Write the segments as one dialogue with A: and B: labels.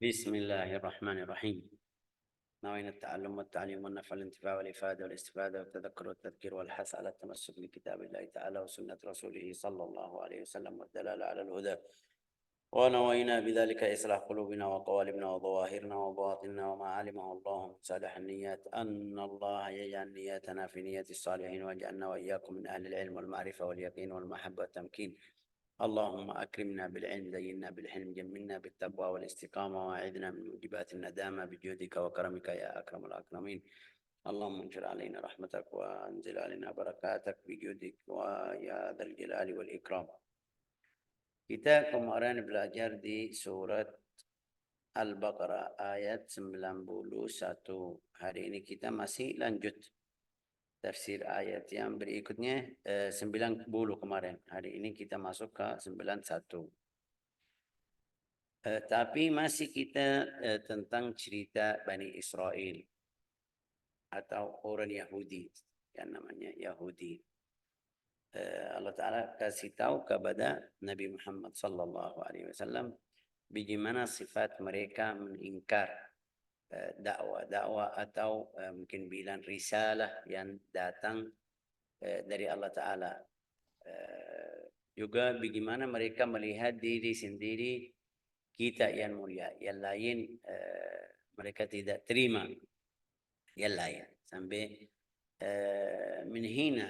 A: بسم الله الرحمن الرحيم. نوينا التعلم والتعليم والنفع والانتفاع والإفادة والاستفادة والتذكر والتذكير والحث على التمسك بكتاب الله تعالى وسنة رسوله صلى الله عليه وسلم والدلالة على الهدى. ونوينا بذلك إصلاح قلوبنا وقوالبنا وظواهرنا وباطننا وما علمه الله من صالح النيات، أن الله يجعل نياتنا في نية الصالحين، واجعلنا وإياكم من أهل العلم والمعرفة واليقين والمحبة والتمكين. اللهم أكرمنا بالعلم، زينا بالحلم، جملنا بالتقوى والاستقامة، واعذنا من موجبات الندامة بجودك وكرمك يا أكرم الأكرمين. اللهم انشر علينا رحمتك وانزل علينا بركاتك بجودك ويا ذا الجلال والإكرام. Kita kemarin belajar di surat Al-Baqarah ayat 91. Hari ini kita masih lanjut tafsir ayat yang berikutnya 90 kemarin. Hari ini kita masuk ke 91. Tapi masih kita tentang cerita Bani Israel atau orang Yahudi yang namanya Yahudi. Allah Ta'ala kasih tahu kepada Nabi Muhammad sallallahu alaihi wasallam bagaimana sifat mereka mengingkar dakwah atau mungkin bilang risalah yang datang dari Allah Ta'ala. Juga bagaimana mereka melihat diri sendiri kita yang mulia, yang lain mereka tidak terima yang lain, sampai menghina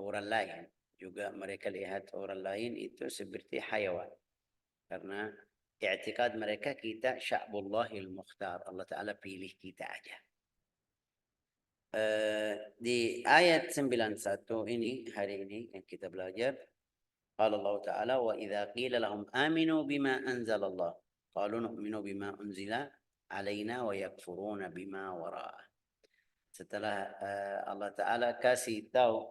A: orang lain. Juga mereka lihat orang lain itu seperti hayawan, karena i'tiqad mereka kita sya'bullahil mukhtar, Allah Ta'ala pilih kita aja. Di ayat 91 ini, hari ini yang kita belajar, qala Allah Ta'ala wa idza qila lahum aminu bima anzalallah qalu nu'minu bima unzila alaina wa yakfuruna bima wara'ah. Setelah Allah Ta'ala kasih tahu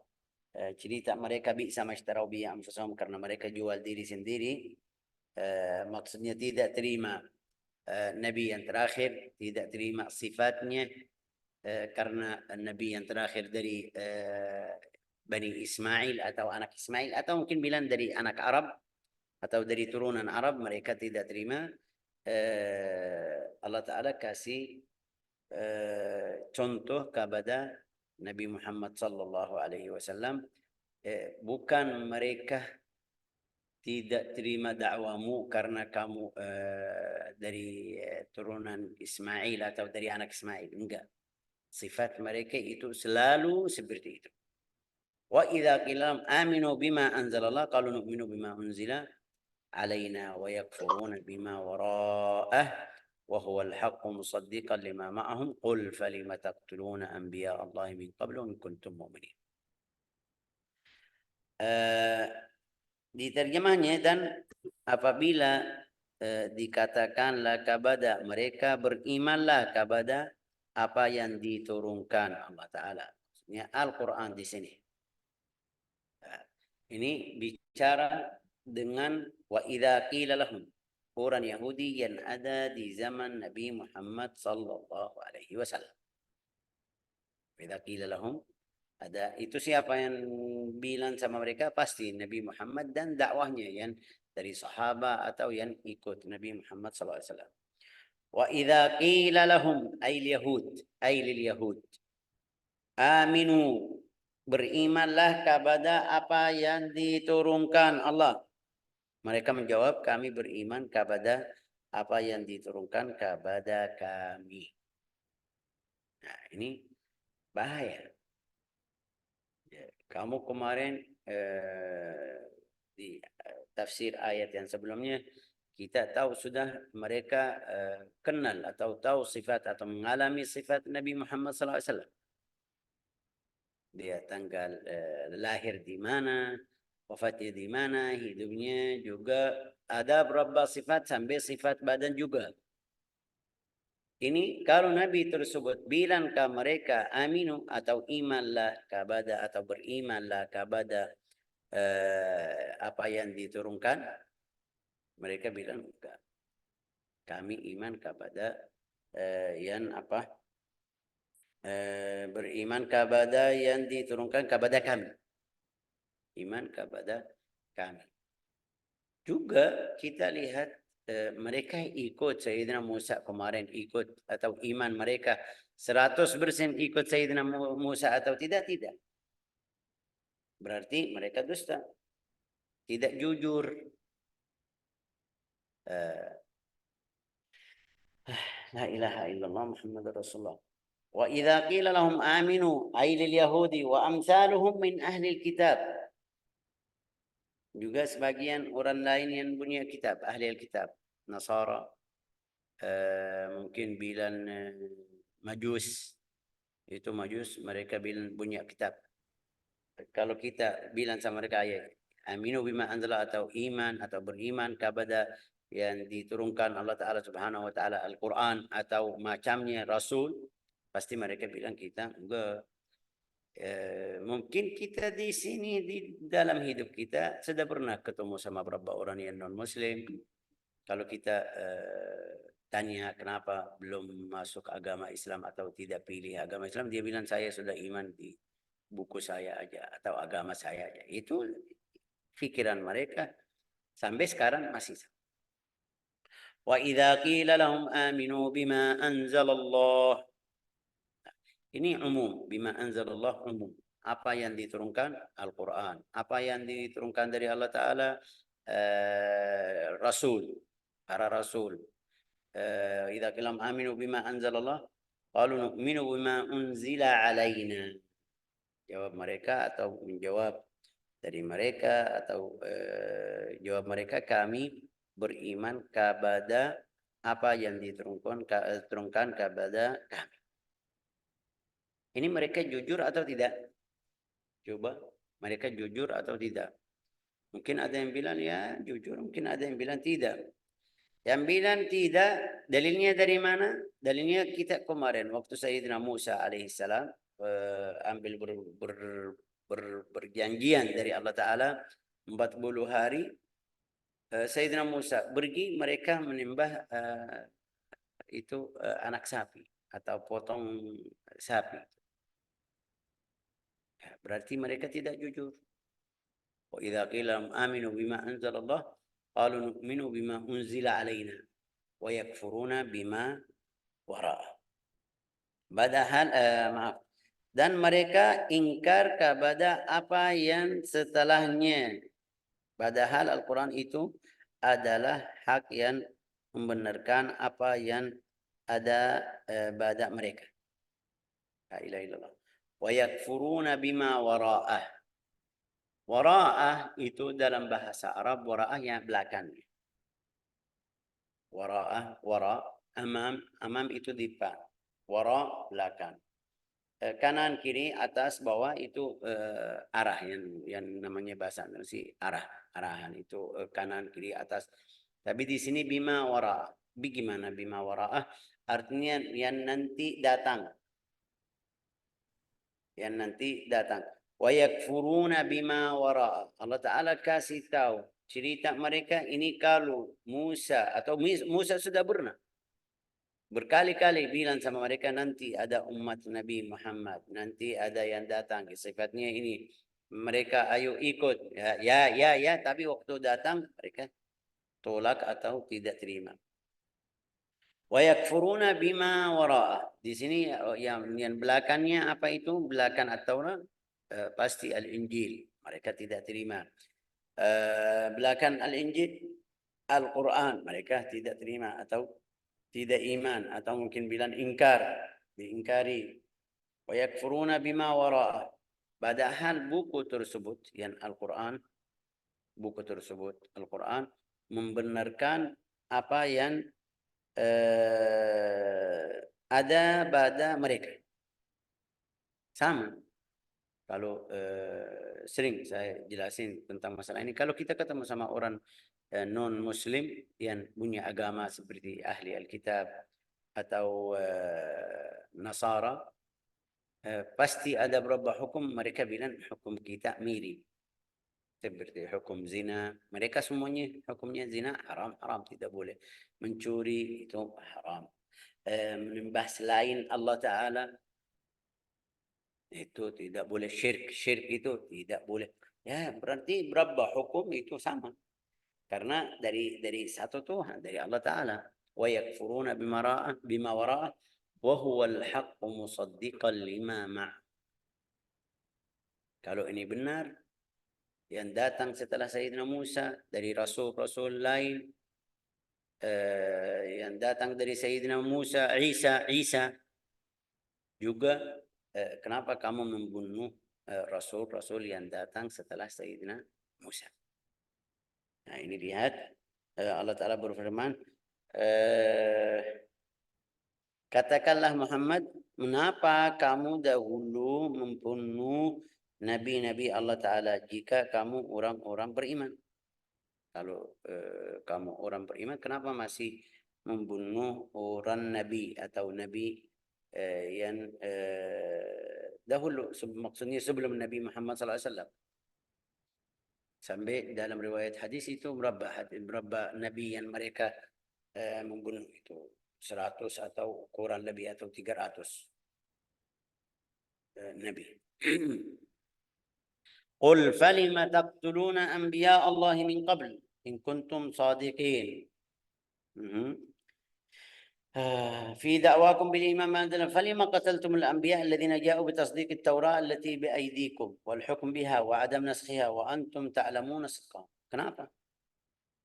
A: cerita mereka bisa mashtaraw bi anfusahum, karena mereka jual diri sendiri, maksudnya tidak terima Nabi yang terakhir, tidak terima sifatnya, karena Nabi yang terakhir dari Bani Ismail atau anak Ismail, atau mungkin bilang dari anak Arab atau dari turunan Arab, mereka tidak terima. Allah Ta'ala kasih contoh kepada Nabi Muhammad sallallahu alaihi wasallam, bukan mereka tidak terima dakwamu karena kamu dari turunan Ismail atau dari anak Ismail, enggak. Sifat mereka itu selalu seperti itu. Wa idza qila aminu bima anzalallah qalu nu'minu bima unzila alaina wa yakfuruna bima wara'ah wa huwa al-haqqu musaddiqan lima ma'ahum qul falima taqtuluna anbiya Allah min qablu in kuntum mu'minin. Di terjemahnya, dan apabila dikatakanlah kepada mereka berimanlah kepada apa yang diturunkan Allah Ta'ala, maksudnya Al-Quran di sini. Ini bicara dengan wa idza qila lahum, orang Yahudi yang ada di zaman Nabi Muhammad sallallahu alaihi wasallam. Idza qila lahum, ada itu siapa yang bilang sama mereka? Pasti Nabi Muhammad dan dakwahnya yang dari sahabat atau yang ikut Nabi Muhammad sallallahu alaihi wasallam. Wa idza qila lahum ay yahud ay lil yahud aminu, berimanlah kepada apa yang diturunkan Allah. Mereka menjawab, kami beriman kepada apa yang diturunkan kepada kami. Nah, ini bahaya. Kamu kemarin di tafsir ayat yang sebelumnya kita tahu sudah mereka kenal atau tahu sifat atau mengalami sifat Nabi Muhammad SAW. Dia tanggal lahir di mana, wafatnya di mana, hidupnya juga ada beberapa sifat sampai sifat badan juga. Ini kalau Nabi tersebut bilang ke mereka aminu atau imanlah kepada atau berimanlah kepada apa yang diturunkan, mereka bilang enggak. Kami iman kepada yang apa? Beriman kepada yang diturunkan kepada kami. Iman kepada kami. Juga kita lihat mereka ikut Sayyidina Musa kemarin, ikut atau iman mereka 100% ikut Sayyidina Musa atau tidak? Tidak. Berarti mereka dusta, tidak jujur. La ilaha illallah Muhammadur Rasulullah. Wa idza qila lahum aminu ay lil yahudi wa amsaluhum min ahli kitab. Juga sebagian orang lain yang punya kitab, ahli kitab, Nasara, mungkin bilang Majus. Itu Majus, mereka bilang punya kitab. Kalau kita bilang sama mereka ayat aminu bima anzala atau iman atau beriman kepada yang diturunkan Allah Ta'ala Subhanahu wa Ta'ala Al-Quran atau macamnya Rasul, pasti mereka bilang kita enggak. Mungkin kita di sini di dalam hidup kita sudah pernah ketemu sama beberapa orang yang non Muslim. Kalau kita tanya kenapa belum masuk agama Islam atau tidak pilih agama Islam, dia bilang saya sudah iman di buku saya aja atau agama saya aja. Itu pikiran mereka sampai sekarang masih. Wa idza qila lahum aminu bima anzalallah. Ini umum, bima anzalallah umum. Apa yang diturunkan Al-Quran, apa yang diturunkan dari Allah Ta'ala, Rasul, para Rasul. Idza qila aminu bima anzalallah, qalu nu'minu bima unzila alaina. Jawab mereka atau menjawab dari mereka atau jawab mereka, kami beriman kepada apa yang diturunkan kepada kami. Ini mereka jujur atau tidak? Coba, mereka jujur atau tidak? Mungkin ada yang bilang ya jujur, mungkin ada yang bilang tidak. Yang bilang tidak, dalilnya dari mana? Dalilnya kita kemarin waktu Sayyidina Musa alaihissalam ambil berjanjian dari Allah Ta'ala 40 hari. Sayyidina Musa pergi, mereka menyembah itu anak sapi atau potong sapi. Berarti mereka tidak jujur. Wa idza qila aminu bima anzalallah qalu nu'minu bima unzila alaina wa yakfuruna bima wara'a. Padahal maaf, dan mereka ingkar kepada apa yang setelahnya. Padahal Al-Quran itu adalah hak yang membenarkan apa yang ada pada mereka. La ilaha illallah. Wa yakfuruna bima wara'ah. Wara'ah itu dalam bahasa Arab, wara'ah yang belakang. Wara'ah, wara', amam itu depan. Wara' belakang. Kanan, kiri, atas, bawah itu arah yang namanya bahasa Indonesia arahan itu kanan, kiri, atas. Tapi di sini bima wara'ah. Bagaimana bima wara'ah? Artinya yang nanti datang. Yang nanti datang. Wa yakfuruna bima wara'a. Allah Ta'ala kasih tahu cerita mereka ini kalau Musa atau Musa sudah pernah berkali-kali bilang sama mereka nanti ada umat Nabi Muhammad, nanti ada yang datang sifatnya ini. Mereka ayo ikut. Ya, tapi waktu datang mereka tolak atau tidak terima. Wa yakfuruna bima wara'a. Di sini yang belakangnya apa itu? Belakang At-Taurat pasti Al-Injil. Mereka tidak terima. Belakang Al-Injil Al-Quran. Mereka tidak terima atau tidak iman atau mungkin bilang ingkar, diingkari. Wa yakfuruna bima wara'a. Padahal buku tersebut yang Al-Quran, buku tersebut Al-Quran membenarkan apa yang ada pada mereka. Sama. Kalau sering saya jelasin tentang masalah ini, kalau kita ketemu sama orang non-Muslim yang punya agama seperti ahli Alkitab atau Nasara, pasti ada beberapa hukum mereka bilang hukum kita mirip. Seperti hukum zina, mereka semuanya hukumnya zina haram, tidak boleh. Mencuri itu haram. Menyembah selain Allah Ta'ala itu tidak boleh. Syirik itu tidak boleh. Ya, berarti berapa hukum itu sama. Karena dari satu Tuhan, dari Allah Ta'ala. Wa yakfuruna bima wara'ah wa huwal haqqu musaddiqan lima ma'. Kalau ini benar, yang datang setelah Sayyidina Musa dari rasul-rasul lain, yang datang dari Sayyidina Musa, Isa juga, kenapa kamu membunuh rasul-rasul yang datang setelah Sayyidina Musa? Nah, ini lihat, Allah Ta'ala berfirman, katakanlah Muhammad, mengapa kamu dahulu membunuh nabi-nabi Allah Ta'ala jika kamu orang-orang beriman? Kalau kamu orang beriman, kenapa masih membunuh orang nabi atau nabi yang dahulu, maksudnya sebelum Nabi Muhammad SAW? Sampai dalam riwayat hadis itu berapa nabi yang mereka membunuh itu 100 atau kurang lebih atau 300 nabi. Qul falima taqtuluna anbiya Allah min qabl in kuntum sadiqin. في دعواكم بالإيمان ما أنزل فلما قتلتم الأنبياء الذين جاءوا بتصديق التوراة التي بأيديكم والحكم بها وعدم نسخها وأنتم تعلمون صدقها. Kenapa?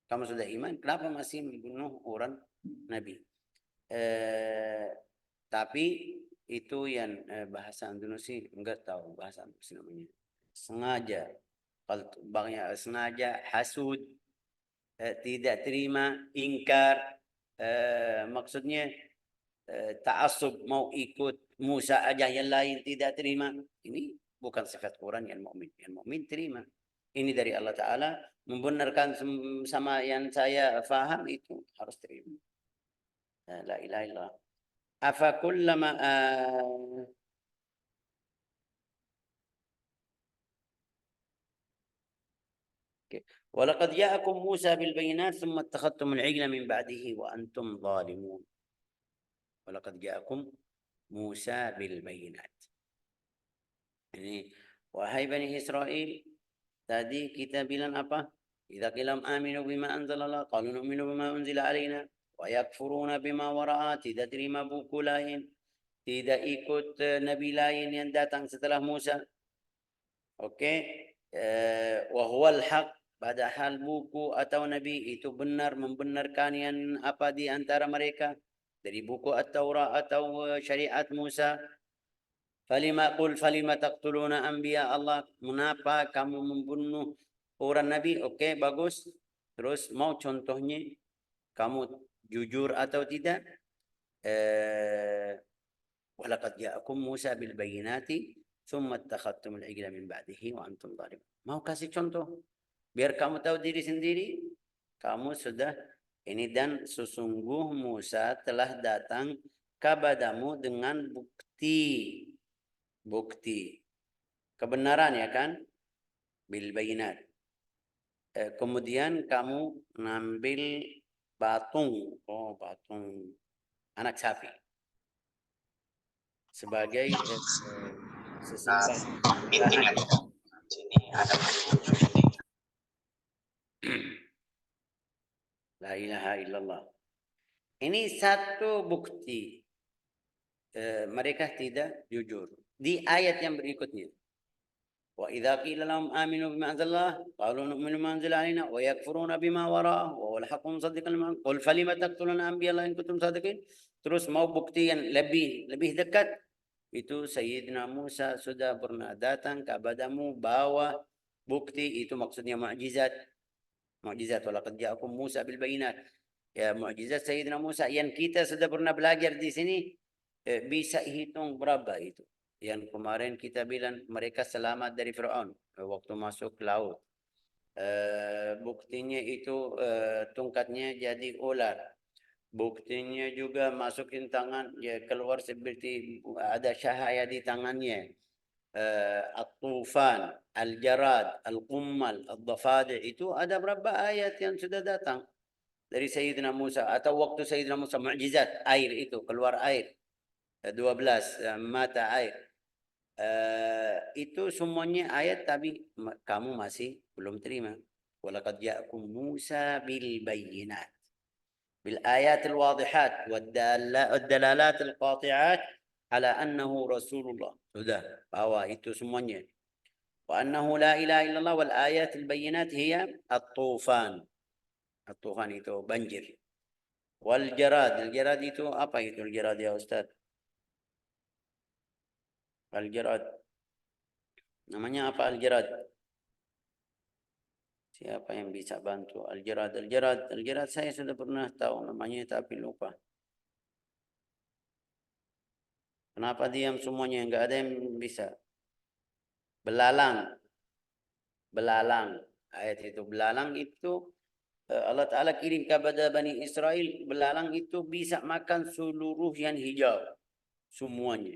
A: Kamu sudah iman, kenapa masih membunuh orang Nabi? Tapi itu yang bahasa Indonesia enggak tahu bahasa Indonesia namanya. Sengaja, banyak sengaja, hasud, tidak terima, ingkar, maksudnya ta'assub, mau ikut Musa aja yang lain tidak terima. Ini bukan sifat Quran yang mukmin. Yang mukmin terima. Ini dari Allah Ta'ala, membenarkan sama yang saya faham itu harus terima. La ilaha illallah. Afa kullama ولقد جاءكم موسى بالبينات ثم اتخذتم العجل من بعده وأنتم ظالمون. ولقد جاءكم موسى بالبينات. Ini, wahai Bani Israel, tadi kita bilang apa? Idza qilam aminu bima anzalallah qalu nu'minu bima unzila alaina wa yakfuruna bima wara'a, tidak terima buku lain, tidak ikut nabi lain yang datang setelah Musa. Oke, wa huwal haq, padahal buku atau nabi itu benar, membenarkan yang apa di antara mereka dari buku At-Taurat atau syariat Musa. Falima taqtuluna anbiya Allah, mengapa kamu membunuh orang nabi? Oke, bagus. Terus mau contohnya kamu jujur atau tidak? Walaqad ja'akum Musa bil bayyinati thumma attakhadtumul ijla min ba'dihi wa antum zalimun. Mau kasih contoh biar kamu tahu diri sendiri, kamu sudah ini, dan sesungguh Musa telah datang kepadamu dengan bukti kebenaran, ya kan, bil bayinat. Kemudian kamu ngambil batung anak sapi sebagai sesembahan. La ilaha illallah. Ini satu bukti mereka tidak jujur. Di ayat yang berikutnya, wa idza qila lahum aminu bima anzalallah qalu nu'minu bima anzala alaina wa yakfuruna bima wara'ahu wa huwal haqqu musaddiqan lima, qul falima taqtuluna anbiyallahi in kuntum sadiqin. Terus mau bukti yang lebih dekat, itu Sayyidina Musa sudah pernah datang kepadamu bawa bukti, itu maksudnya mukjizat. Walaqad ja'akum Musa bil bayinat. Ya, mukjizat Sayyidina Musa yang kita sudah pernah belajar di sini. Bisa hitung berapa itu? Yang kemarin kita bilang mereka selamat dari Fir'aun waktu masuk laut. Buktinya itu tongkatnya jadi ular. Buktinya juga masukin tangan, ya keluar seperti ada cahaya di tangannya. At-Tufan, Al-Jarad, Al-Qummal, Al-Dhafadi, itu ada berapa ayat yang sudah datang dari Sayyidina Musa, atau waktu Sayyidina Musa mukjizat air itu, keluar air 12 mata air. Itu semuanya ayat, tapi kamu masih belum terima. Walaqad ja'akum Musa bil bayyinat, bil ayatil wadihat wad dalalatil qati'at ala annahu Rasulullah. Sudah, bawa itu semuanya. Wa annahu la ilaha illallah wal ayatil bayyinat hiya at-tufan. At-tufan itu banjir. Wal jarad, al-jarad itu apa itu al-jarad ya Ustaz? Al-jarad. Namanya apa al-jarad? Siapa yang bisa bantu? Al-jarad, al-jarad, al-jarad saya sudah pernah tahu namanya tapi lupa. Kenapa diam semuanya? Enggak ada yang bisa. Belalang, belalang. Ayat itu belalang itu Allah Ta'ala kirim kepada Bani Israel. Belalang itu bisa makan seluruh yang hijau. Semuanya.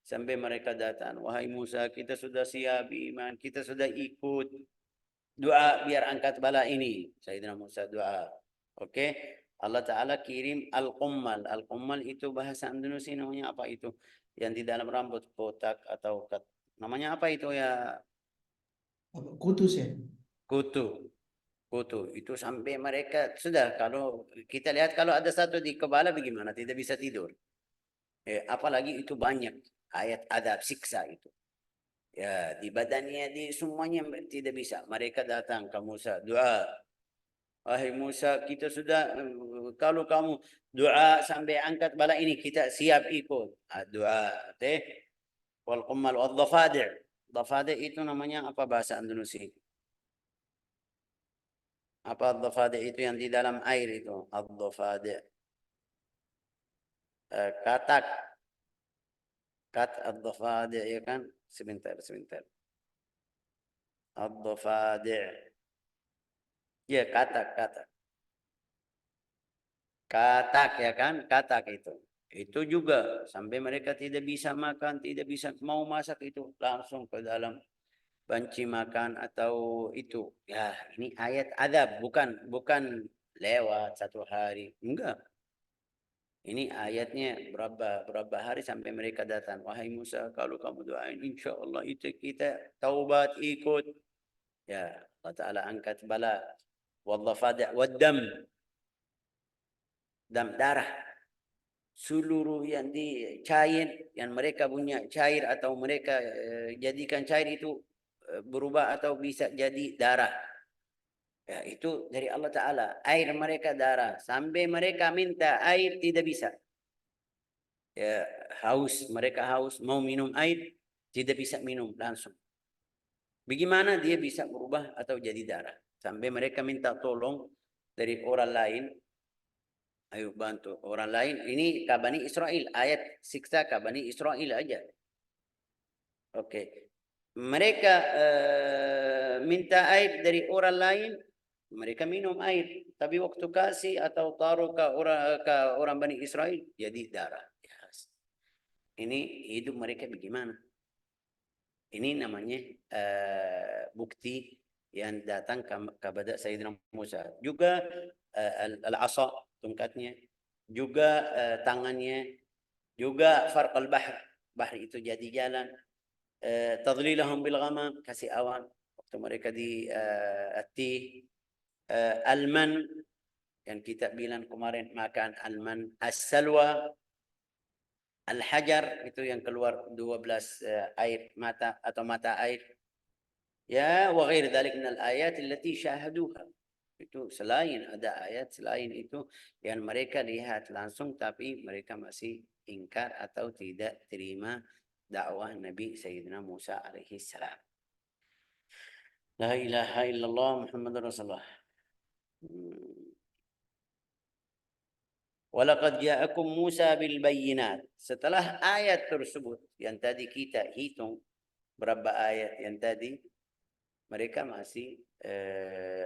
A: Sampai mereka datang. Wahai Musa, kita sudah siap iman. Kita sudah ikut. Doa biar angkat bala ini. Sayyidina Musa doa. Oke. Allah Ta'ala kirim al-qummal. Al-qummal itu bahasa Indonesia namanya apa itu? Yang di dalam rambut kotak atau namanya apa itu ya?
B: Kutus ya?
A: Kutu. Kutu. Itu sampai mereka sudah kalau kita lihat kalau ada satu di kepala bagaimana? Tidak bisa tidur. Apalagi itu banyak ayat adab siksa itu. Ya, di badannya, di semuanya tidak bisa. Mereka datang ke Musa, doa. Wahai Musa, kita sudah, kalau kamu doa sampai angkat bala ini, kita siap ikut. Doa. Wal qummal wal dhafadi'. Dhafadi' itu namanya apa bahasa Indonesia? Apa dhafadi' itu yang di dalam air itu? Dhafadi'. Katak. Kat dhafadi' ya kan? Sebentar. Dhafadi'. Ya, katak. Katak ya kan? Katak itu. Itu juga sampai mereka tidak bisa makan, tidak bisa mau masak itu langsung ke dalam banci makan atau itu. Ya, ini ayat adab, bukan lewat satu hari. Enggak. Ini ayatnya berapa hari sampai mereka datang. Wahai Musa, kalau kamu doain insya Allah itu kita taubat ikut. Ya, Allah Ta'ala angkat bala. Wadhafada' waddam. Dam darah. Seluruh yang dicair, yang mereka punya cair atau mereka jadikan cair itu berubah atau bisa jadi darah. Ya, itu dari Allah Ta'ala. Air mereka darah. Sampai mereka minta air tidak bisa. Ya, haus. Mereka haus. Mau minum air, tidak bisa minum langsung. Bagaimana dia bisa berubah atau jadi darah? Sampai mereka minta tolong dari orang lain. Ayo bantu orang lain. Ini ke Bani Israel. Ayat siksa ke Bani Israel aja. Oke. Mereka minta air dari orang lain. Mereka minum air. Tapi waktu kasih atau taruh ke orang Bani Israel. Jadi darah. Yes. Ini hidup mereka bagaimana? Ini namanya bukti yang datang kepada Sayyidina Musa. Juga al-asa, tongkatnya. Juga tangannya. Juga farqal bahr. Bahr itu jadi jalan. Tadlilahum bil ghamam, kasih awan. Waktu mereka di At-Tih. Alman, yang kita bilang kemarin makan alman. As-salwa. Al-hajar, itu yang keluar 12 air mata atau mata air. Ya, wa ghair dzalik minal ayat allati syahaduha. Itu selain ada ayat selain itu yang mereka lihat langsung tapi mereka masih ingkar atau tidak terima dakwah Nabi Sayyidina Musa alaihi salam. La ilaha illallah Muhammadur Rasulullah. Walaqad ja'akum Musa bil bayyinat. Setelah ayat tersebut yang tadi kita hitung berapa ayat yang tadi, mereka masih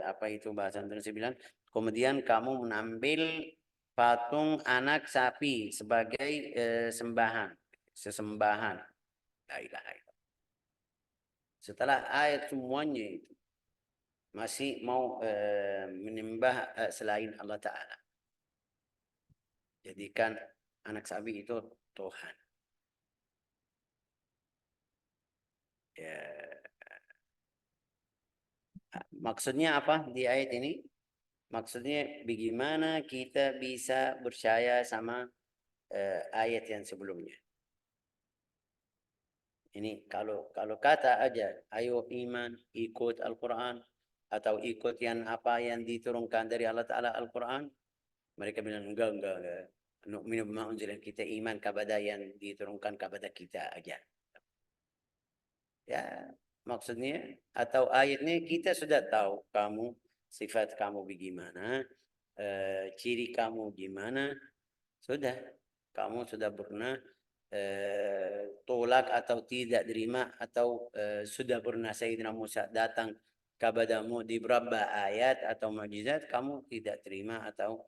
A: apa itu bahasa Indonesia bilang, kemudian kamu mengambil patung anak sapi sebagai sesembahan. La ilaha illallah. Setelah ayat semuanya itu masih mau menyembah selain Allah Ta'ala. Jadikan anak sapi itu Tuhan. Ya. Maksudnya apa di ayat ini? Maksudnya bagaimana kita bisa percaya sama ayat yang sebelumnya. Ini kalau kata aja, ayo iman, ikut Al-Quran, atau ikut yang apa yang diturunkan dari Allah Ta'ala Al-Quran, mereka bilang enggak. Nu'minu bima unzila, kita iman kepada yang diturunkan kepada kita aja. Ya, maksudnya atau ayatnya kita sudah tahu kamu sifat kamu bagaimana, ciri kamu gimana, sudah kamu sudah pernah tolak atau tidak terima atau sudah pernah Sayyidina Musa datang kepadamu di beberapa ayat atau mukjizat kamu tidak terima atau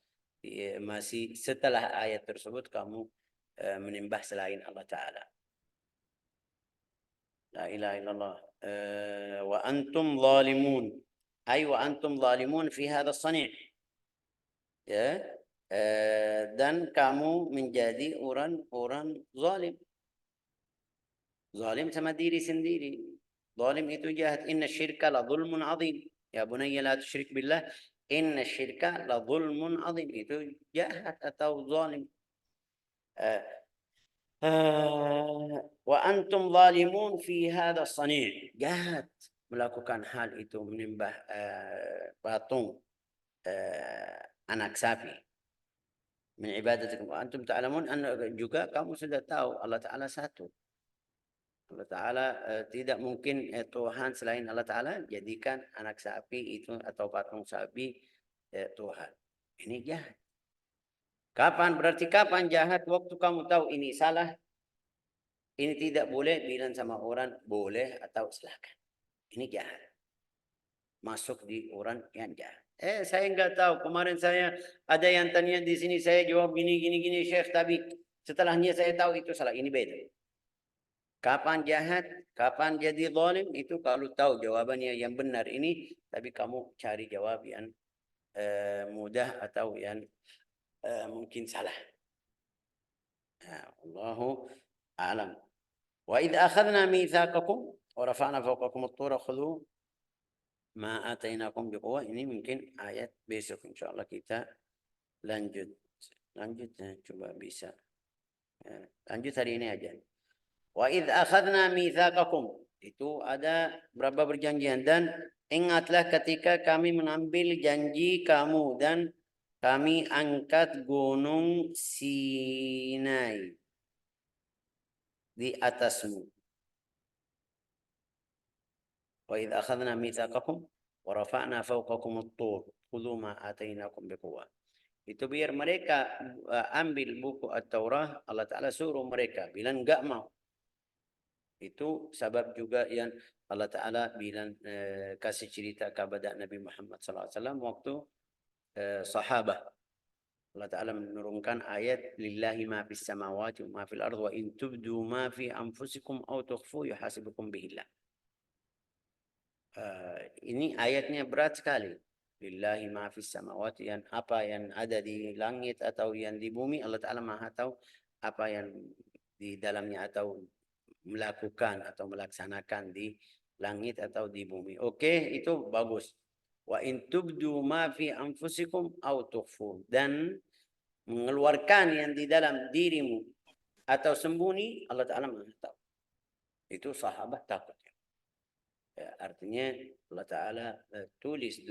A: masih setelah ayat tersebut kamu menyembah selain Allah Ta'ala. La ilaha illallah. Wa antum zalimun. Ay wa antum zalimun fi hadha as-sani'. Ya. Dan kamu menjadi orang zalim. Zalim sama diri sendiri. Zalim itu jahat. Inna syirka la zulmun azim. Ya bunayya la tusyrik billah. Inna syirka la zulmun azim. Itu jahat atau zalim. Wa antum zalimun fi hadha as-sani'. Jahat melakukan hal itu, menyembah patung anak sapi. Min ibadatikum wa antum ta'lamun anna, juga kamu sudah tahu Allah Ta'ala satu. Allah Ta'ala tidak mungkin Tuhan selain Allah Ta'ala jadikan anak sapi itu atau patung sapi Tuhan. Ini jahat. Kapan? Berarti kapan jahat? Waktu kamu tahu ini salah, ini tidak boleh, bilang sama orang boleh atau silakan. Ini jahat. Masuk di orang yang jahat. Saya enggak tahu. Kemarin saya ada yang tanya di sini, saya jawab gini Syekh, tapi setelahnya saya tahu itu salah. Ini beda. Kapan jahat, kapan jadi zalim, itu kalau tahu jawabannya yang benar ini, tapi kamu cari jawab yang mudah atau yang mungkin salah. Allahu a'lam. Wa idh akhadna mitsaqakum wa rafa'na fawqakum at-tura khudhu ma atainakum biquwwah. Ini mungkin ayat besok insyaallah kita lanjut coba bisa. Lanjut hari ini aja. Wa idh akhadna mitsaqakum, itu ada berapa perjanjian, dan ingatlah ketika kami mengambil janji kamu dan kami angkat gunung Sinai di atasmu. Wa idh akhadna mitsaqakum wa rafa'na fawqakum at-tur khudhu ma atainakum biquwwah. Itu biar mereka ambil buku At-Taurah, Allah Ta'ala suruh mereka, bilang enggak mau. Itu sebab juga yang Allah Ta'ala bilang kasih cerita kepada Nabi Muhammad SAW waktu sahabat. Allah Ta'ala menurunkan ayat lillahi ma fis samawati wa ma fil ardi wa in tubdu ma fi anfusikum aw tukhfu yuhasibukum bihillah. Ini ayatnya berat sekali. Lillahi ma fis samawati, yang apa yang ada di langit atau yang di bumi, Allah Ta'ala Maha tahu apa yang di dalamnya atau melakukan atau melaksanakan di langit atau di bumi. Oke, itu bagus. Wa in tubdu ma fi anfusikum aw tukhfu, dan mengeluarkan yang di dalam dirimu atau sembunyi, Allah Ta'ala Maha tahu. Itu sahabat takut. Ya, artinya Allah Ta'ala tulis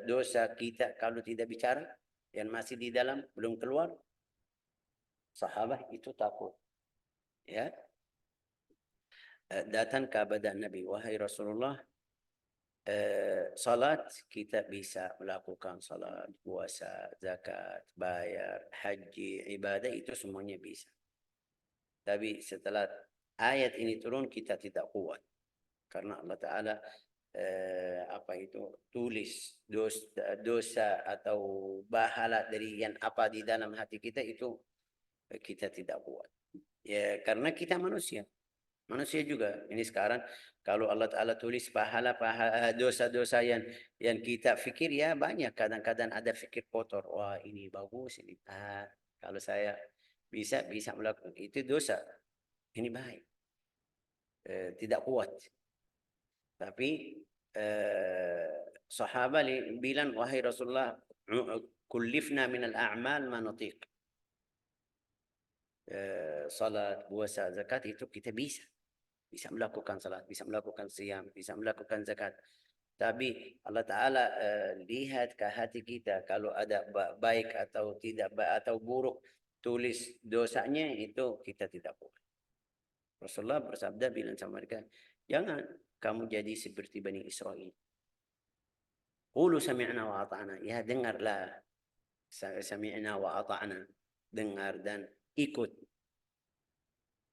A: dosa kita kalau tidak bicara, yang masih di dalam belum keluar. Sahabat itu takut. Ya, datang kepada Nabi, wahai Rasulullah, salat kita bisa melakukan, salat, puasa, zakat, bayar, haji, ibadah, itu semuanya bisa. Tapi setelah ayat ini turun kita tidak kuat, karena Allah Ta'ala tulis dosa atau bahala dari yang apa di dalam hati kita, itu kita tidak kuat. Ya, karena kita manusia juga. Ini sekarang kalau Allah Ta'ala tulis pahala dosa-dosa yang kita fikir, ya banyak. Kadang-kadang ada fikir kotor. Wah, ini bagus, ini. Kalau saya bisa melakukan itu, dosa. Ini baik. Tidak kuat. Tapi sahabat bilang, wahai Rasulullah, kullifna min al-a'mal ma nutiq. Salat, puasa, zakat itu kita bisa. Bisa melakukan salat, bisa melakukan siyam, bisa melakukan zakat. Tapi Allah Ta'ala lihat ke hati kita, kalau ada baik atau tidak baik atau buruk, tulis dosanya, itu kita tidak boleh. Rasulullah bersabda bilang sama mereka, jangan kamu jadi seperti Bani Israel. Qulu sami'na wa ata'na. Ya, dengarlah. Sami'na wa ata'na. Dengar dan ikut.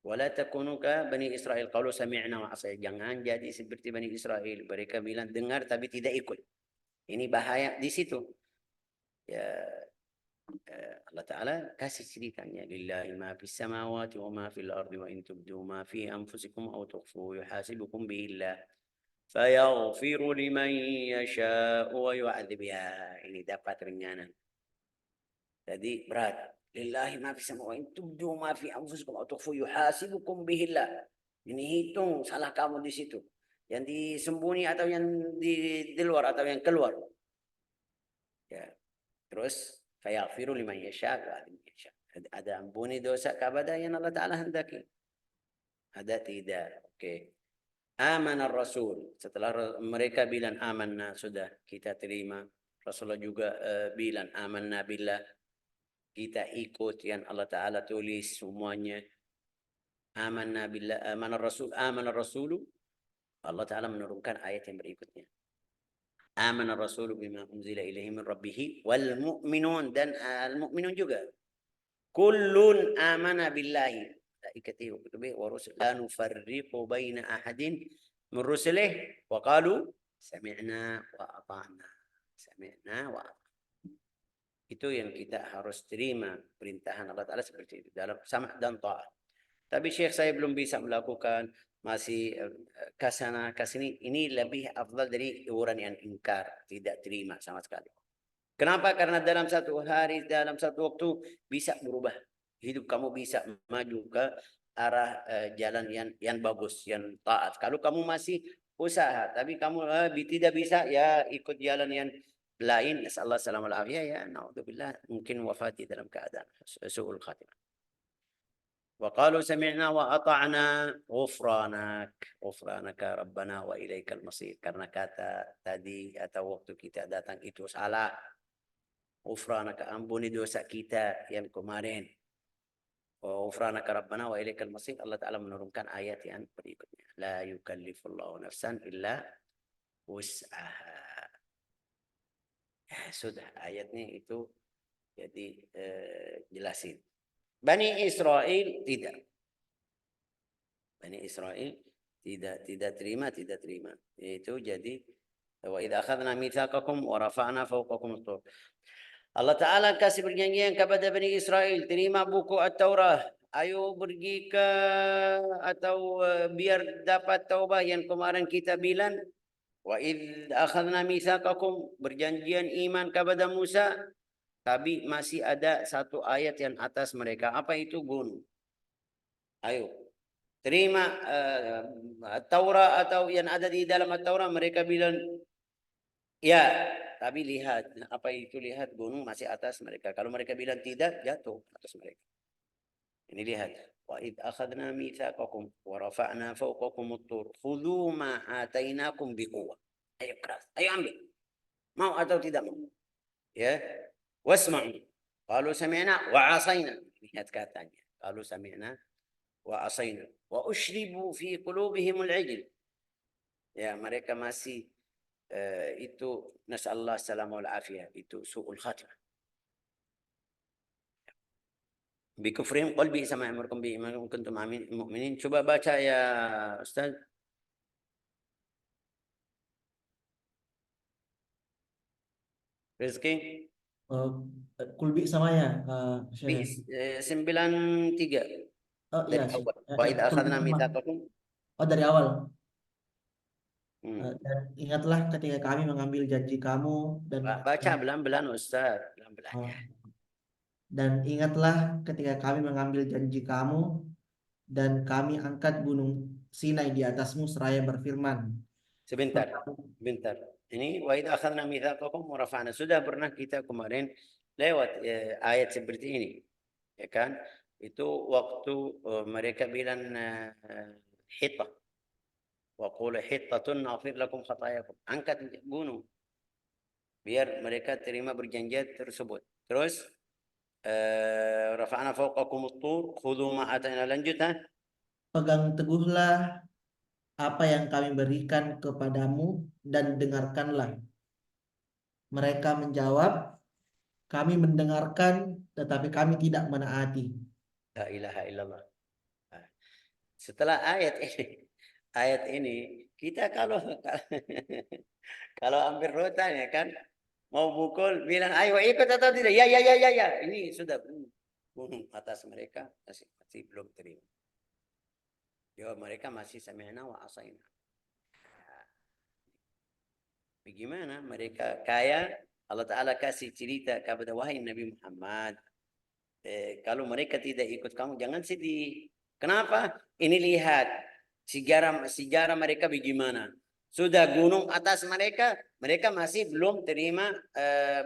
A: Wala takunu ka Bani Israel qalu sami'na wa asayna. Jangan jadi seperti Bani Israel. Mereka bilang dengar tapi tidak ikut. Ini bahaya di situ. Ya, Allah Ta'ala kasih ceritanya, lillahi ma fis samawati wa ma fil ardi wa in tubdu ma fi anfusikum aw tukhfu yuhasibukum billah fayaghfiru liman yasha'u wa yu'adzib. Ya, ini dapat ringanan. Jadi berat. Lillahi ma fis samawati wa in tubdu ma fi anfusikum aw tukhfu yuhasibukum billah. Ini hitung salah kamu di situ. Yang disembunyi atau yang di luar atau yang keluar. Ya. Terus fayaghfiru liman yasha' wa yasha. Ada ampuni dosa kepada yang Allah Ta'ala hendaki. Ada tidak. Oke. Amana Rasul. Setelah mereka bilang amanna, sudah kita terima. Rasulullah juga bilang amanna billah. Kita ikut yang Allah Ta'ala tulis semuanya. Amanna billah. Amana Rasulu. Allah Ta'ala menurunkan ayat yang berikutnya. Amana Rasulu bima unzila ilaihi min rabbih wal mu'minun, dan al-mu'minun juga. Kullun amana billahi malaikatihi wa kutubihi wa rusulihi la nufarriqu baina ahadin min rusulihi wa qalu sami'na wa ata'na. Sami'na wa ata'na. Itu yang kita harus terima, perintahan Allah Ta'ala seperti itu dalam sama' dan ta'at. Tapi Syekh, saya belum bisa melakukan, masih kasana kasini. Ini lebih afdal dari orang yang ingkar, tidak terima sama sekali. Kenapa? Karena dalam satu hari, dalam satu waktu bisa berubah. Hidup kamu bisa maju ke arah jalan yang bagus, yang taat. Kalau kamu masih usaha, tapi kamu tidak bisa, ya ikut jalan yang lain. Nasallahu alaihi wasallam, ya naudzubillah, mungkin wafati dalam keadaan su'ul khatimah. وقالوا سمعنا وأطعنا غفرانك ربنا وإليك المصير. Karena kata tadi atau waktu kita datang itu salah. Ghufranaka, ampuni dosa kita yang kemarin. Ghufranaka rabbana wa ilaikal masir. Allah Ta'ala menurunkan ayat yang berikutnya. La yukallifullahu nafsan illa wus'aha. Ya, sudah ayatnya itu jadi jelasin. Bani Israel tidak. Bani Israel tidak terima. Itu jadi wa idza akhadna mitsaqakum wa rafa'na fawqakum at-tur. Allah Ta'ala kasih perjanjian kepada Bani Israel, terima buku At-Taurah. Ayo pergi ke atau biar dapat taubah yang kemarin kita bilang. Wa idza akhadna mitsaqakum, berjanjian iman kepada Musa. Tapi masih ada satu ayat yang atas mereka. Apa itu? Gunung. Ayo. Terima Taurat atau yang ada di dalam Taurat. Mereka bilang, ya. Tapi lihat. Apa itu lihat? Gunung masih atas mereka. Kalau mereka bilang tidak, jatuh atas mereka. Ini lihat. Wa id akhadna mitsaqakum wa rafa'na fawqakum at-tur. Khudhu ma atainakum biquwwah. Ayo keras. Ayo ambil. Mau atau tidak mau. Ya. Wasma'u. Qalu sami'na wa 'asayna. Lihat katanya. Qalu sami'na wa 'asayna. Wa ushribu fi qulubihimul 'ijl. Ya, mereka masih itu nasallahu salamul afiyah, itu su'ul khatimah. Bi kufrihim qul bi sama ya'murukum bi ma kuntum mu'minin. Coba baca ya Ustaz. Rizki.
B: Kulbi sama ya,
A: Bi 93.
B: oh iya,
A: Dari awal. Wa idza
B: kulbi
A: akhadna
B: sama.
A: mitsaqakum.
B: Oh, dari awal. Dan ingatlah ketika kami mengambil janji kamu dan
A: Baca belan-belan Ustaz, belan-belan ya.
B: Dan ingatlah ketika kami mengambil janji kamu dan kami angkat gunung Sinai di atasmu seraya berfirman,
A: Sebentar, sebentar. Ini wa idza akhadna mitsaqakum wa rafa'na. Sudah pernah kita kemarin lewat ayat seperti ini. Ya kan? Itu waktu mereka bilang hitah. Wa qul hittatun naghfir lakum khatayakum. Angkat gunung biar mereka terima perjanjian tersebut. Terus rafa'na fawqakum at-tur khudhu ma atana, lanjut ha?
B: Pegang teguhlah apa yang kami berikan kepadamu dan dengarkanlah. Mereka menjawab, kami mendengarkan tetapi kami tidak menaati.
A: La ilaha illallah. Setelah ayat ini kita kalau kalau hampir rotan ya kan, mau pukul bilang ayo ikut atau tidak, ya ya ya ya ya, ini sudah atas mereka masih belum terima. Ya mereka masih sami'na wa asaina. Bagaimana mereka kaya, Allah Ta'ala kasih cerita kepada wahai Nabi Muhammad, kalau mereka tidak ikut kamu jangan sedih. Kenapa? Ini lihat sejarah mereka bagaimana. Sudah gunung atas mereka, mereka masih belum terima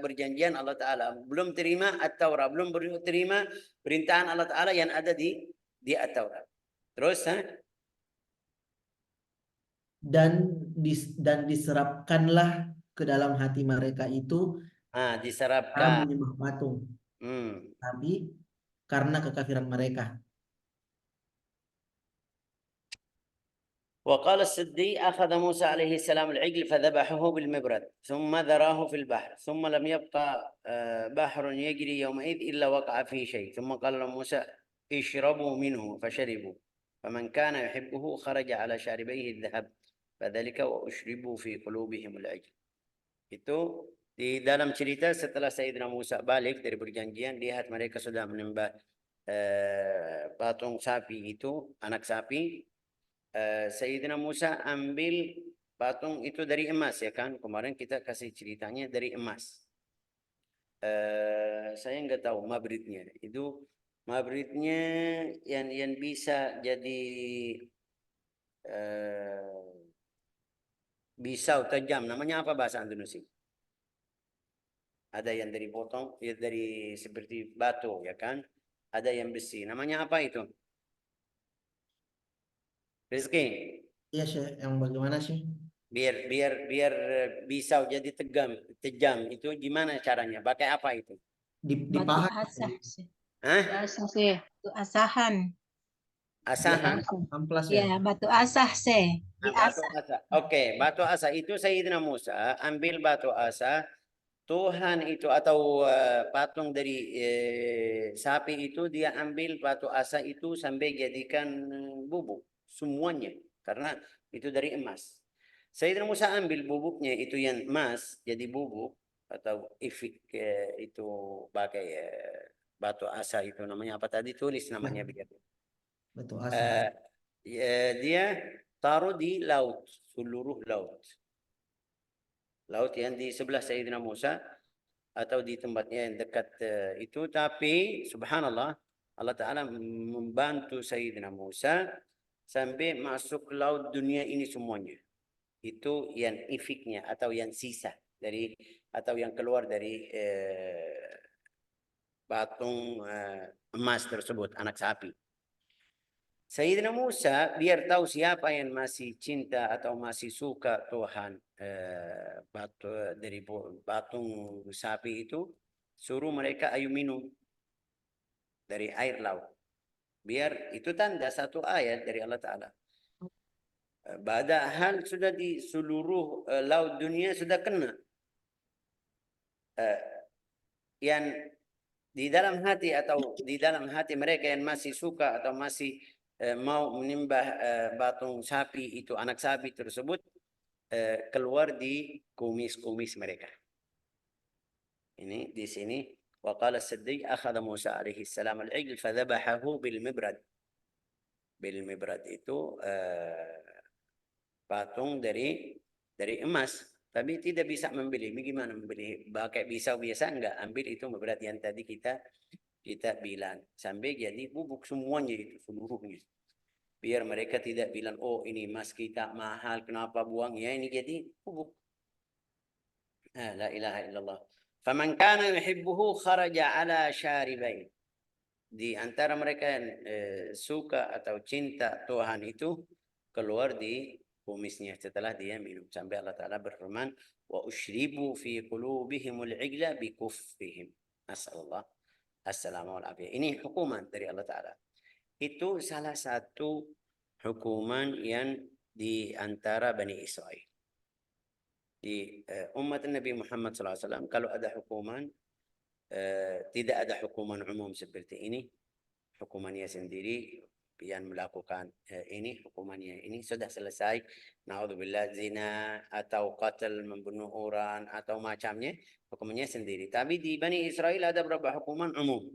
A: perjanjian Allah Ta'ala, belum terima At-Taurat, belum terima perintahan Allah Ta'ala yang ada di At-Taurat. Terus
B: dan diserapkanlah ke dalam hati mereka itu
A: diserapkan.
B: menyembah patung, tapi karena kekafiran mereka.
A: وقال السدي أخذ موسى عليه السلام العجل فذبحه بالمبرد ثم ذراه في البحر ثم لم يبقى بحر يجري يومئذ إلا وقع فيه شيء ثم قال موسى اشربوا منه فشربوا فمن كان يحبه خرج على شاربيه الذهب فذلك وأشربوا في قلوبهم العجل. Itu di dalam cerita setelah Sayyidina Musa balik dari perjanjian, lihat mereka sudah menyembah patung sapi itu, anak sapi. Sayyidina Musa ambil patung itu dari emas, ya kan? Kemarin kita kasih ceritanya dari emas. Saya nggak tahu mabritnya. Itu mabritnya yang bisa jadi pisau tajam. Namanya apa bahasa Indonesia? Ada yang dari potong, ya dari seperti batu, ya kan? Ada yang besi. Namanya apa itu? Rizky.
B: Iya sih, yang bagaimana sih?
A: Biar pisau jadi tajam itu gimana caranya? Pakai apa itu?
C: Batu
B: Dipahat.
C: asah sih.
A: Hah?
C: Asah sih. Batu asahan.
A: Asahan.
B: Amplas
C: Ya,
B: ya.
C: batu asah sih.
A: Batu
C: Diasah.
A: asa. Oke, batu asa itu Sayyidina Musa ambil batu asa. Tuhan itu atau patung dari sapi itu dia ambil batu asa itu sampai jadikan bubuk semuanya karena itu dari emas. Sayyidina Musa ambil bubuknya itu yang emas jadi bubuk atau ifik itu pakai batu asa itu namanya apa tadi, tulis namanya begitu.
B: Batu asa.
A: Dia taruh di laut, seluruh laut. Laut yang di sebelah Sayyidina Musa atau di tempatnya yang dekat itu, tapi subhanallah Allah Ta'ala membantu Sayyidina Musa sampai masuk ke laut dunia ini semuanya. Itu yang ifiknya atau yang sisa dari atau yang keluar dari patung emas tersebut, anak sapi. Sayyidina Musa biar tahu siapa yang masih cinta atau masih suka Tuhan dari patung sapi itu, suruh mereka ayo minum dari air laut. Biar itu tanda satu ayat dari Allah Ta'ala. Padahal sudah di seluruh laut dunia sudah kena. Yang di dalam hati atau di dalam hati mereka yang masih suka atau masih mau menyembah patung sapi itu, anak sapi tersebut, keluar di kumis-kumis mereka. Ini di sini waqala as-Siddiq akhadha Musa alaihi salam al-ijl fadhabahahu bil mibrad. Bil mibrad itu patung dari emas, tapi tidak bisa membeli. Bagaimana membeli? Pakai pisau biasa enggak, ambil itu mibrad yang tadi kita bilang sampai jadi bubuk semuanya itu seluruhnya. biar mereka tidak bilang, oh ini emas kita mahal, kenapa buang? Ya ini jadi bubuk. La ilaha illallah. Faman kana yuhibbuhu kharaja ala syaribain. Di antara mereka yang suka atau cinta Tuhan itu keluar di kumisnya setelah dia minum. Sampai Allah Ta'ala berfirman, wa ushribu fi qulubihimul ijla bi kuffihim. Nasallallahu assalamu alaikum. Ini hukuman dari Allah Ta'ala. Itu salah satu hukuman yang di antara Bani Israel. Di umat Nabi Muhammad SAW, kalau ada hukuman, tidak ada hukuman umum seperti ini. Hukumannya sendiri yang melakukan ini, hukumannya ini sudah selesai. Naudzubillah, zina atau qatal, membunuh orang atau macamnya, hukumannya sendiri. Tapi di Bani Israel ada beberapa hukuman umum.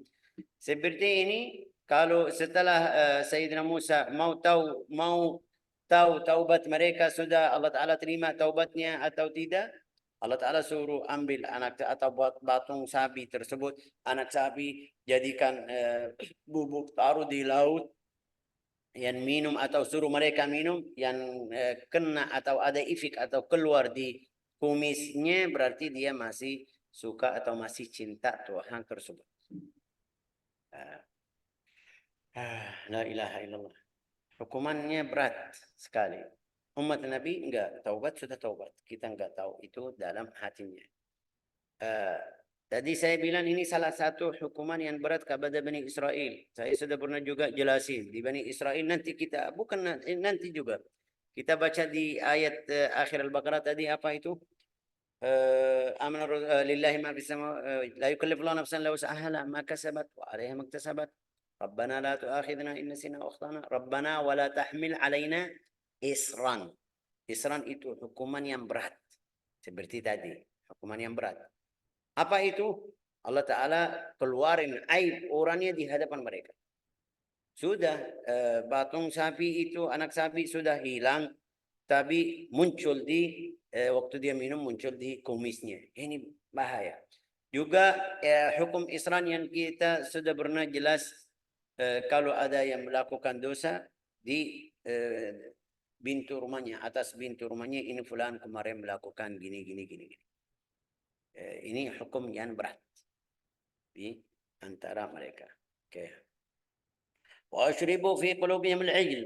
A: Seperti ini, kalau setelah Sayyidina Musa mau tahu taubat mereka, sudah Allah Ta'ala terima taubatnya atau tidak, Allah Ta'ala suruh ambil anak atau batung sapi tersebut, anak sapi jadikan bubuk, taruh di laut, yang minum atau suruh mereka minum, yang kena atau ada ifik atau keluar di kumisnya, berarti dia masih suka atau masih cinta Tuhan tersebut. La ilaha illallah. Hukumannya berat sekali. Umat Nabi enggak taubat, sudah taubat. Kita enggak tahu itu dalam hatinya. Tadi saya bilang ini salah satu hukuman yang berat kepada Bani Israel. Saya sudah pernah juga jelasin di Bani Israel. Nanti kita, bukan nanti juga, kita baca di ayat akhir Al-Baqarah tadi apa itu? Amana lillahi ma fis sama la yukallifullahu nafsan illa wus'aha ma kasabat wa 'alaiha ma iktasabat. Rabbana la tu'akhidna in nasina aw akhtana. Rabbana wa la tahmil 'alaina isran. Isran itu hukuman yang berat. Seperti tadi, hukuman yang berat. Apa itu? Allah Ta'ala keluarin aib orangnya di hadapan mereka. Sudah batung sapi itu, anak sapi sudah hilang, tapi muncul di waktu dia minum, muncul di kumisnya. Ini bahaya. Juga hukum isran yang kita sudah pernah jelas, kalau ada yang melakukan dosa di pintu rumahnya, atas pintu rumahnya, ini fulan kemarin melakukan gini. Ini hukum yang berat di antara mereka. Okay. وأشربوا في قلوبهم العجل.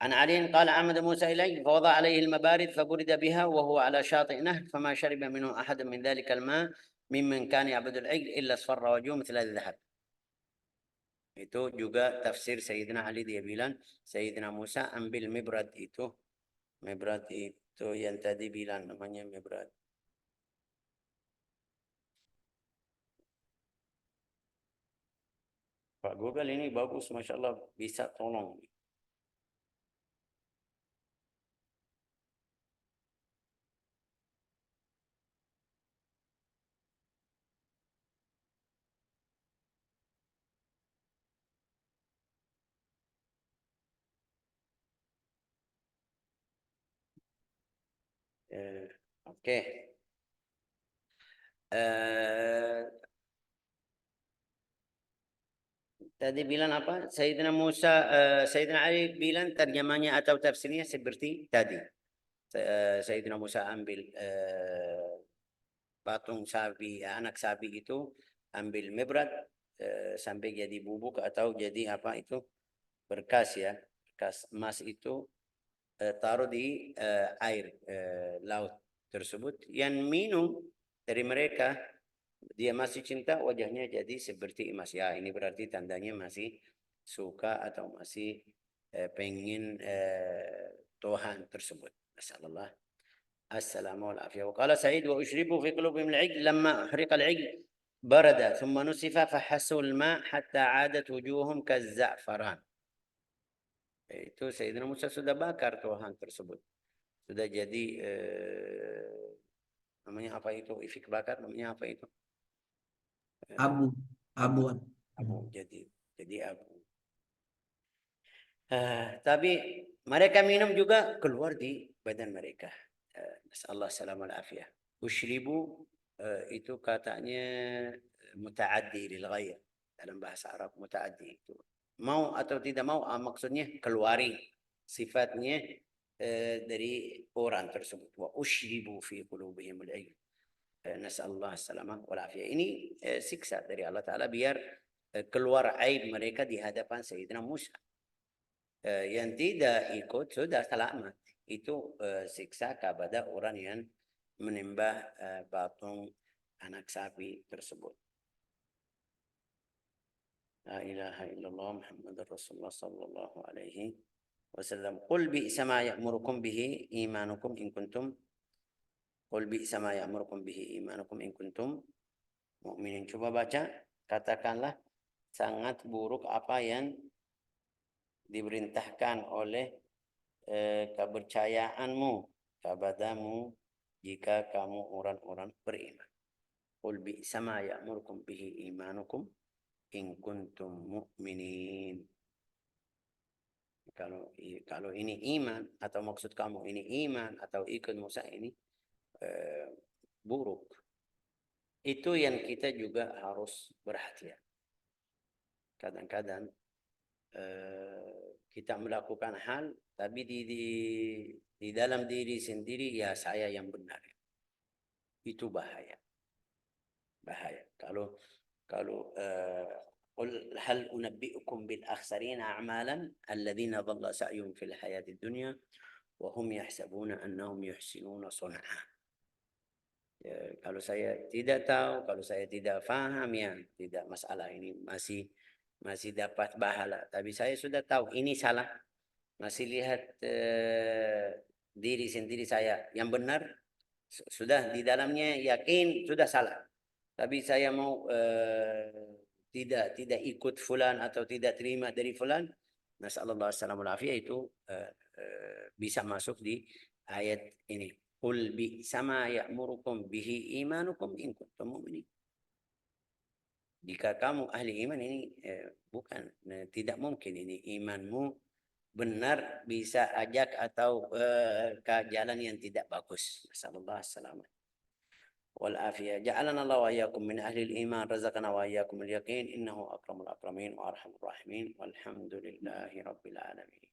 A: عن علي قال عمد موسى إليه فوضع عليه المبارد فبرد بها وهو على شاطئ نهر فما شرب منه أحد من ذلك الماء ممن كان يعبد العجل إلا اصفر وجهه مثل الذهب. Itu juga tafsir Sayyidina Ali, dia bilang Sayyidina Musa ambil mibrad itu yang tadi bilang namanya mibrad. Pak Google ini bagus, Masya Allah, bisa tolong. Oke. Tadi bilang apa? Sayyidina Musa, Sayyidina Ali bilang terjemahnya atau tafsirnya seperti tadi. Sayyidina Musa ambil patung sapi, anak sapi itu, ambil mibrad sampai jadi bubuk atau jadi apa itu, berkas ya, berkas emas itu, taruh di air laut tersebut. Yang minum dari mereka, dia masih cinta, wajahnya jadi seperti emas. Ya, ini berarti tandanya masih suka atau masih pengen Tuhan tersebut. Masyaallah. Assalamualaikum. Qala Sa'id wa ushribu fi qulubihim al-'ijl lamma uhriqa al-'ijl barada thumma nusifa fahasu al-ma' hatta 'adat wujuhum kaz-za'faran. Itu Sayyidina Musa sudah bakar Tuhan tersebut. Sudah jadi namanya apa itu? Ifik bakar namanya apa itu?
B: Abu.
A: Jadi abu. Tapi mereka minum juga keluar di badan mereka. Nasallahu salamul afiyah. Ushribu itu katanya mutaaddi lil ghair. Dalam bahasa Arab mutaaddi itu mau atau tidak mau, maksudnya keluari sifatnya dari orang tersebut. Wa ushribu fi qulubihim al-ijl. Nasallallahu salamah wal afiyah. Ini siksa dari Allah Ta'ala biar keluar aib mereka di hadapan Sayyidina Musa. Yang tidak ikut sudah selamat. Itu siksa kepada orang yang menembah patung anak sapi tersebut. La ilaha illallah Muhammadur Rasulullah sallallahu alaihi wasallam. Qul bi'sa ma ya'murukum bihi imanukum in kuntum. Qul bi'sa ma ya'murukum bihi imanukum in kuntum mu'minin. Coba baca, katakanlah sangat buruk apa yang diperintahkan oleh kepercayaanmu kepadamu jika kamu orang-orang beriman. Qul bi'sa ma ya'murukum bihi imanukum in kuntum mu'minin. Kalau ini iman atau maksud kamu ini iman atau ikut Musa ini buruk. Itu yang kita juga harus berhati-hati. Kadang-kadang kita melakukan hal tapi di dalam diri sendiri ya saya yang benar. Itu bahaya. Kalau قل هل أنبئكم بالأخسرين أعمالا الذين ضل سعيهم في الحياة الدنيا وهم يحسبون أنهم يحسنون صنعا. Kalau saya tidak tahu, kalau saya tidak faham, ya tidak masalah, ini masih dapat pahala. Tapi saya sudah tahu ini salah, masih lihat diri sendiri saya yang benar, sudah di dalamnya yakin sudah salah. Tapi saya mau tidak ikut fulan atau tidak terima dari fulan, nasallallahu salamul afiyah, itu bisa masuk di ayat ini. Qul bi sama ya'murukum bihi imanukum in kuntum mu'minin. Jika kamu ahli iman, ini bukan tidak mungkin ini imanmu benar bisa ajak atau ke jalan yang tidak bagus. Nasallallahu salamah والعافية. جعلنا الله وإياكم من أهل الإيمان، رزقنا وإياكم اليقين، إنه أكرم الأكرمين وأرحم الراحمين، والحمد لله رب العالمين.